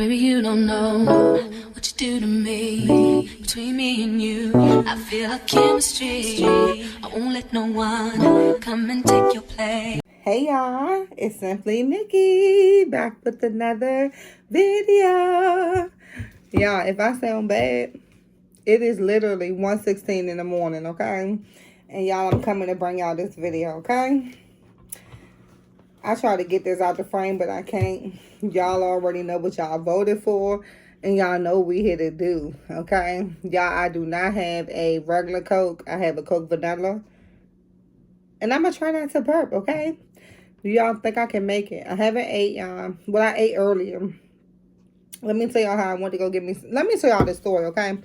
Baby, you don't know what you do to me. Between me and you, I feel like chemistry. I won't let no one come and take your place. Hey y'all, it's Simply Nikki back with another video. Y'all, if I sound bad, it is literally 1:16 in the morning, okay? And y'all, I'm coming to bring y'all this video, okay? I try to get this out the frame, but I can't. Y'all already know what y'all voted for, and y'all know what we here to do, okay? Y'all, I do not have a regular Coke. I have a Coke vanilla. And I'm going to try not to burp, okay? Do y'all think I can make it? I haven't ate, y'all. Well, I ate earlier. Let me tell y'all how I went to go get me. Let me tell y'all this story, okay?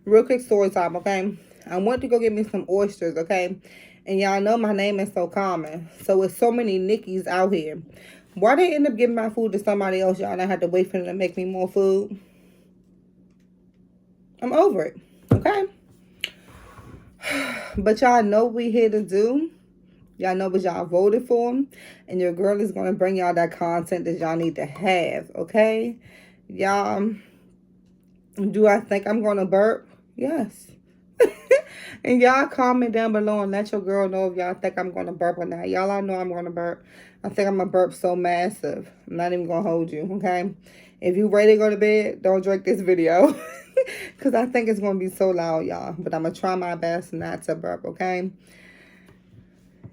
Real quick story time, okay? I went to go get me some oysters, okay? And y'all know my name is so common. So it's so many Nickies out here. Why they end up giving my food to somebody else, y'all, and I had to wait for them to make me more food? I'm over it, okay? But y'all know what we here to do. Y'all know what y'all voted for. And your girl is going to bring y'all that content that y'all need to have, okay? Y'all, do I think I'm going to burp? Yes. And y'all comment down below and let your girl know if y'all think I'm going to burp or not. Y'all, I know I'm going to burp. I think I'm going to burp so massive. I'm not even going to hold you, okay? If you ready to go to bed, don't drink this video. Because I think it's going to be so loud, y'all. But I'm going to try my best not to burp, okay?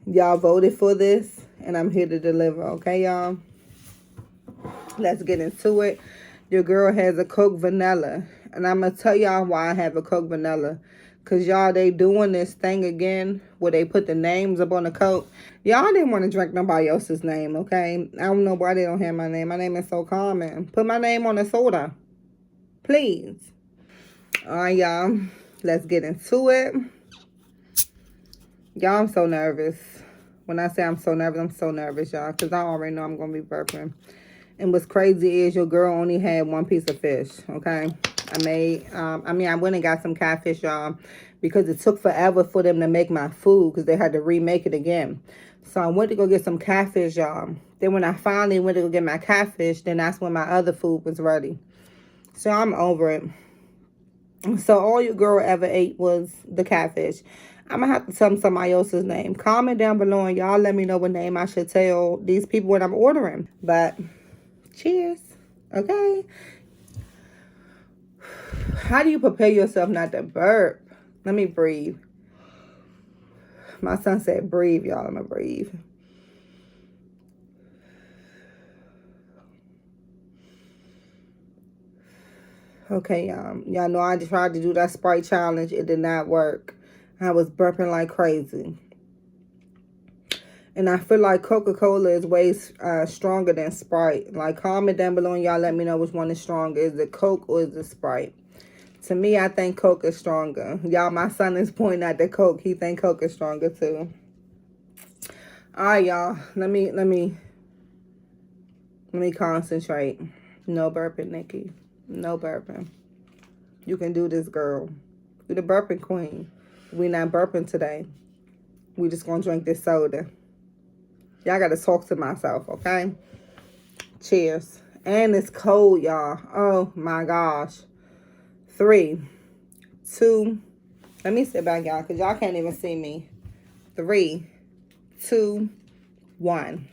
Y'all voted for this, and I'm here to deliver, okay, y'all? Let's get into it. Your girl has a Coke vanilla, and I'm going to tell y'all why I have a Coke vanilla. Because, y'all, they doing this thing again where they put the names up on the Coke. Y'all didn't want to drink nobody else's name, okay? I don't know why they don't have my name. My name is so common. Put my name on the soda. Please. All right, y'all. Let's get into it. Y'all, I'm so nervous. When I say I'm so nervous, y'all. Because I already know I'm going to be burping. And what's crazy is your girl only had one piece of fish, okay? I went and got some catfish, y'all, because it took forever for them to make my food because they had to remake it again. So I went to go get some catfish, y'all. Then when I finally went to go get my catfish, then that's when my other food was ready. So I'm over it. So all your girl ever ate was the catfish. I'm going to have to tell them somebody else's name. Comment down below and y'all let me know what name I should tell these people when I'm ordering. But cheers, okay? How do you prepare yourself not to burp? Let me breathe. My son said breathe, y'all. I'm going to breathe. Okay, y'all. Y'all know I tried to do that Sprite challenge. It did not work. I was burping like crazy. And I feel like Coca-Cola is way stronger than Sprite. Like, comment down below and y'all let me know which one is stronger. Is it Coke or is it Sprite? To me, I think Coke is stronger. Y'all, my son is pointing at the Coke. He think Coke is stronger too. All right, y'all. Let me concentrate. No burping, Nikki. No burping. You can do this, girl. You're the burping queen. We not burping today. We just gonna drink this soda. Y'all gotta talk to myself, okay? Cheers. And it's cold, y'all. Oh my gosh. 3, 2. Let me sit back, y'all, because y'all can't even see me. 3, 2, 1.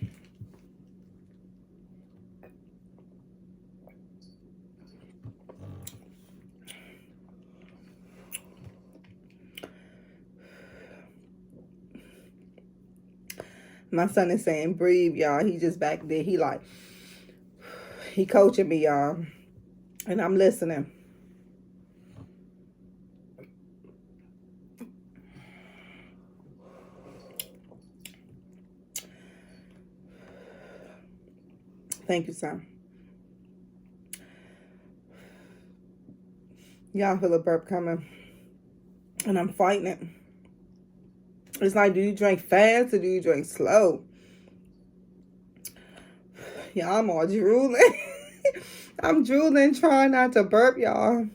My son is saying breathe, y'all. He just back there. He coaching me, y'all. And I'm listening. Thank you, son. Y'all feel a burp coming. And I'm fighting it. It's like, do you drink fast or do you drink slow? Y'all, I'm all drooling. I'm drooling, trying not to burp, y'all.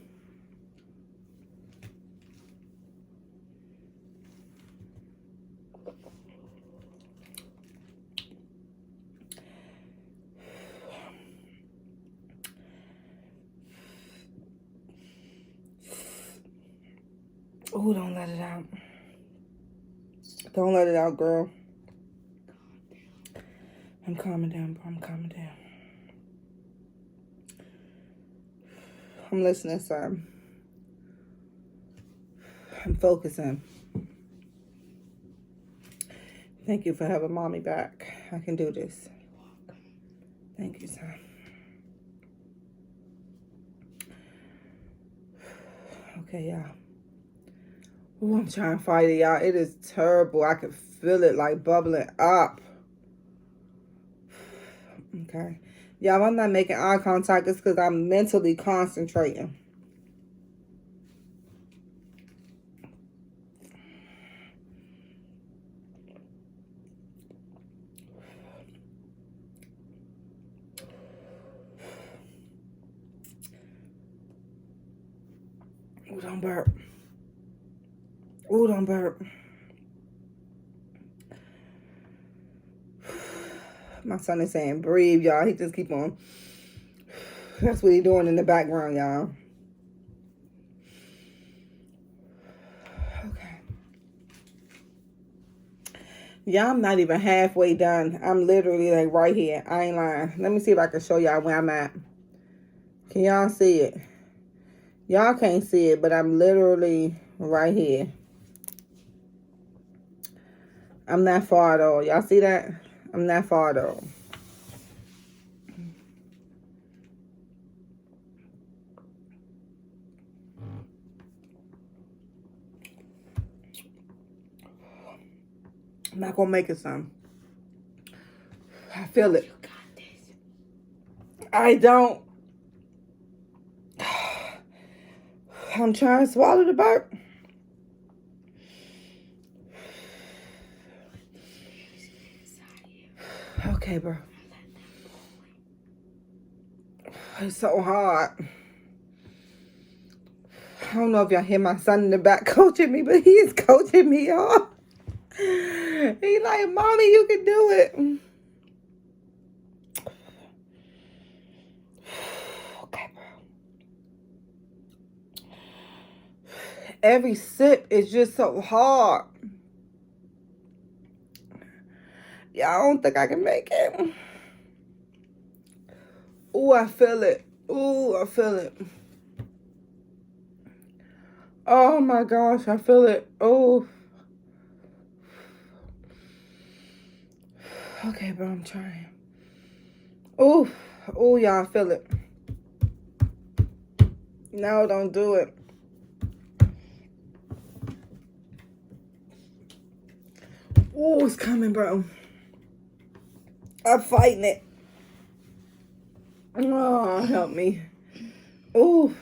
Oh, don't let it out. Don't let it out, girl. I'm calming down, bro. I'm calming down. I'm listening, sir. I'm focusing. Thank you for having mommy back. I can do this. Thank you, sir. Okay, y'all. Oh, I'm trying to fight it, y'all. It is terrible. I can feel it like bubbling up. Okay. Y'all, I'm not making eye contact. It's because I'm mentally concentrating. Oh, don't burp. Oh, don't burp. My son is saying breathe, y'all. He just keep on. That's what he doing in the background, y'all. Okay. Y'all, I'm not even halfway done. I'm literally like right here. I ain't lying. Let me see if I can show y'all where I'm at. Can y'all see it? Y'all can't see it, but I'm literally right here. I'm that far though. Y'all see that? I'm that far though. I'm not gonna make it, son. I feel it. You got this. I don't. I'm trying to swallow the burp. Okay, bro. It's so hard. I don't know if y'all hear my son in the back coaching me, but he is coaching me, y'all. He's like, Mommy, you can do it. Okay, bro. Every sip is just so hard. Yeah, I don't think I can make it. Ooh, I feel it. Ooh, I feel it. Oh my gosh, I feel it. Oh. Okay, bro, I'm trying. Ooh. Ooh, y'all, I feel it. No, don't do it. Ooh, it's coming, bro. I'm fighting it. Oh, help me. Ooh.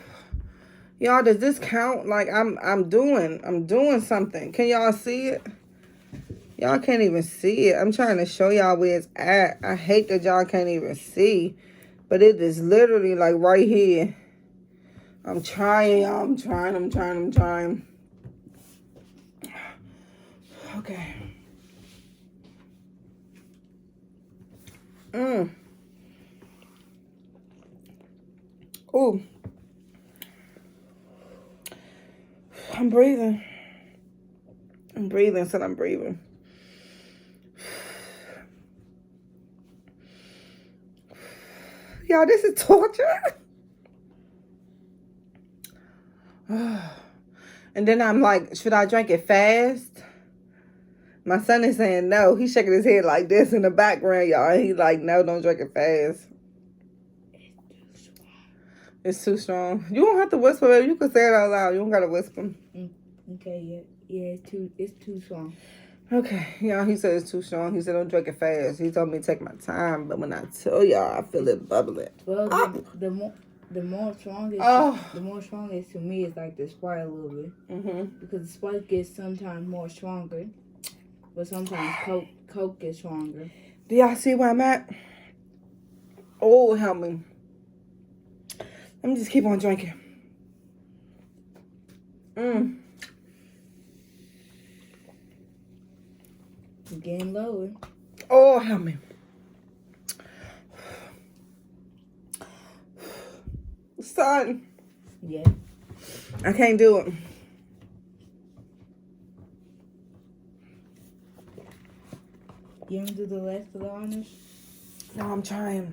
Y'all, does this count? Like I'm doing something. Can y'all see it? Y'all can't even see it. I'm trying to show y'all where it's at. I hate that y'all can't even see. But it is literally like right here. I'm trying, y'all. I'm trying. Okay. Ooh. I'm breathing. I'm breathing. Y'all, this is torture. And then I'm like, should I drink it fast? My son is saying no. He's shaking his head like this in the background, y'all. He's like, no, don't drink it fast. It's too strong. You don't have to whisper, baby. You can say it out loud. You don't gotta whisper. Okay, yeah, it's too strong. Okay, y'all, he said it's too strong. He said don't drink it fast. He told me to take my time, but when I tell y'all, I feel it bubbling. Well, the more strongest, the more strongest to me is like the Sprite a little bit, because the Sprite gets sometimes more stronger, but sometimes Coke gets stronger. Do y'all see where I'm at? Oh, help me. Let me just keep on drinking. Getting lower. Oh, help me. Son. Yeah. I can't do it. You want to do the last of the honors? No, I'm trying.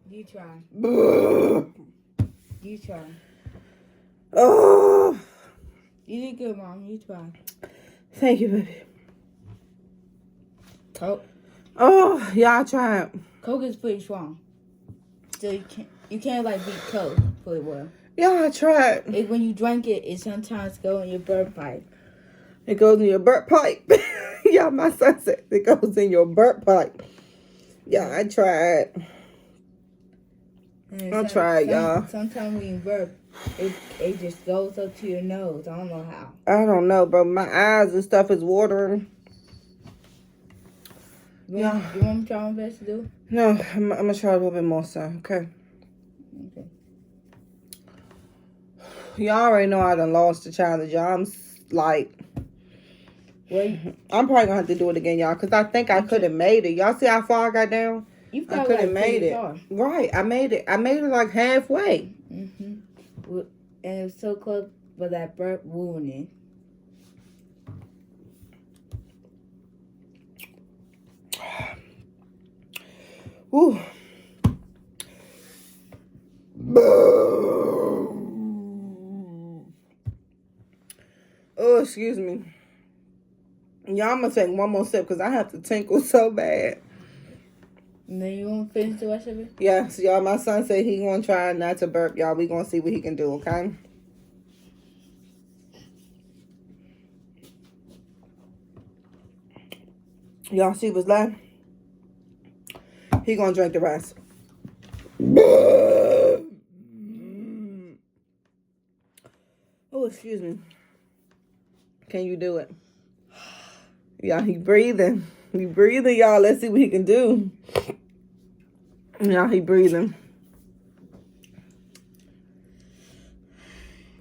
You try. You try. Oh. You did good, Mom. You try. Thank you, baby. Coke. Oh, y'all try it. Coke is pretty strong. So you can't like beat Coke pretty well. Y'all try it. When you drink it, it sometimes goes in your burp pipe. It goes in your burp pipe. Yeah, my son said it goes in your burp pipe. Yeah, I tried. I tried, y'all. Sometimes when you burp, it just goes up to your nose. I don't know how. I don't know, bro. My eyes and stuff is watering. You want me to try my best to do? No, I'm going to try a little bit more, son. Okay. Y'all already know I done lost the challenge, y'all. I'm like... Wait. I'm probably going to have to do it again, y'all, because I think I could have made it. Y'all see how far I got down? I could have made it. Far. Right, I made it. I made it like halfway. And it was so close, but that burp ruined it. Woo. Oh, excuse me. Y'all, I'm going to take one more sip because I have to tinkle so bad. And then you want to finish the rest of it? Yeah, so y'all, my son said he going to try not to burp. Y'all, we going to see what he can do, okay? Y'all see what's left? He going to drink the rest. Oh, excuse me. Can you do it? Y'all, he breathing. He breathing, y'all. Let's see what he can do. Y'all, he breathing.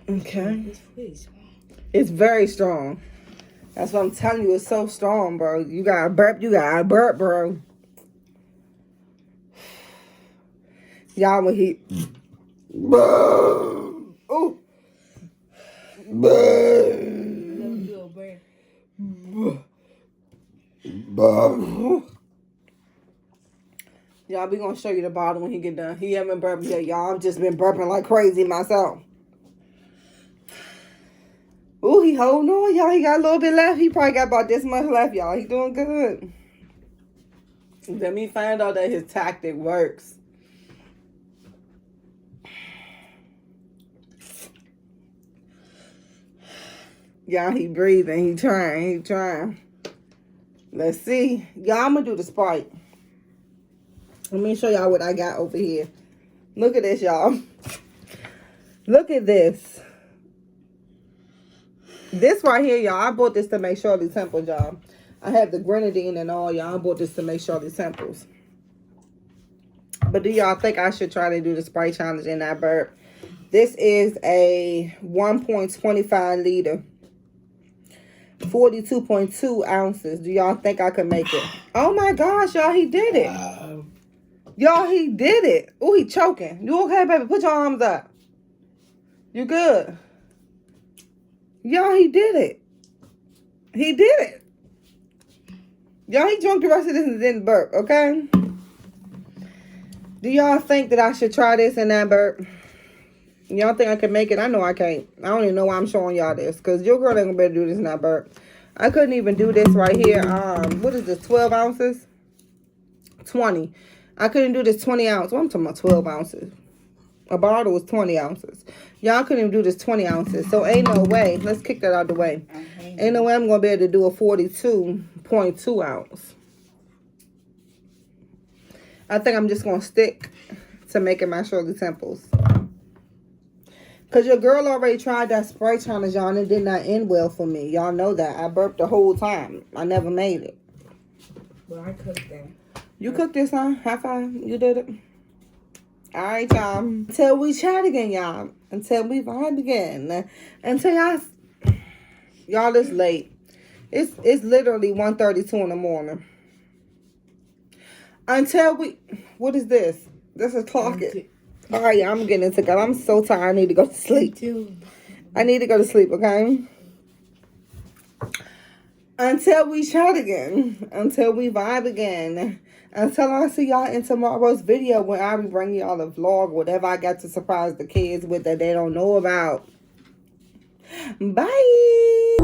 Okay. It's very strong. That's what I'm telling you. It's so strong, bro. You gotta burp. You gotta burp, bro. Y'all, when he... Ooh. Y'all, we gonna show you the bottle when he get done. He haven't burped yet, y'all. I've just been burping like crazy myself. Ooh, he holding on, y'all. He got a little bit left. He probably got about this much left, y'all. He doing good. Let me find out that his tactic works. Y'all, he breathing. He trying. Let's see. Y'all, I'm gonna do the Sprite. Let me show y'all what I got over here. Look at this, y'all. Look at this. This right here, y'all. I bought this to make Shirley temples, y'all. I have the grenadine and all, y'all. I bought this to make Shirley temples. But do y'all think I should try to do the Sprite challenge in that burp? This is a 1.25 liter. 42.2 ounces. Do y'all think I could make it? Oh my gosh, y'all, he did it. Y'all, he did it. Oh, he choking. You okay, baby? Put your arms up. You good? Y'all, he did it. He did it. Y'all, he drunk the rest of this and didn't burp, okay? Do y'all think that I should try this in that burp? Y'all think I can make it? I know I can't. I don't even know why I'm showing y'all this. Because your girl ain't going to be able to do this in that burp. I couldn't even do this right here. What is this? 12 ounces? 20. I couldn't do this 20 ounce. Well, I'm talking about 12 ounces. A bottle was 20 ounces. Y'all couldn't even do this 20 ounces. So ain't no way. Let's kick that out of the way. Ain't no way I'm going to be able to do a 42.2 ounce. I think I'm just going to stick to making my Shirley temples. Because your girl already tried that Sprite challenge, y'all, and it did not end well for me. Y'all know that. I burped the whole time. I never made it. Well, I cooked that. You cooked this, huh? High five. You did it. All right, y'all. Until we chat again, y'all. Until we vibe again. Until y'all, it's late. It's literally 1:32 in the morning. Until we... What is this? This is clock it. All right, I'm getting it together. I'm so tired. I need to go to sleep. Me too. I need to go to sleep, okay? Until we chat again. Until we vibe again. Until I see y'all in tomorrow's video when I be bringing y'all a vlog, whatever I got to surprise the kids with that they don't know about. Bye.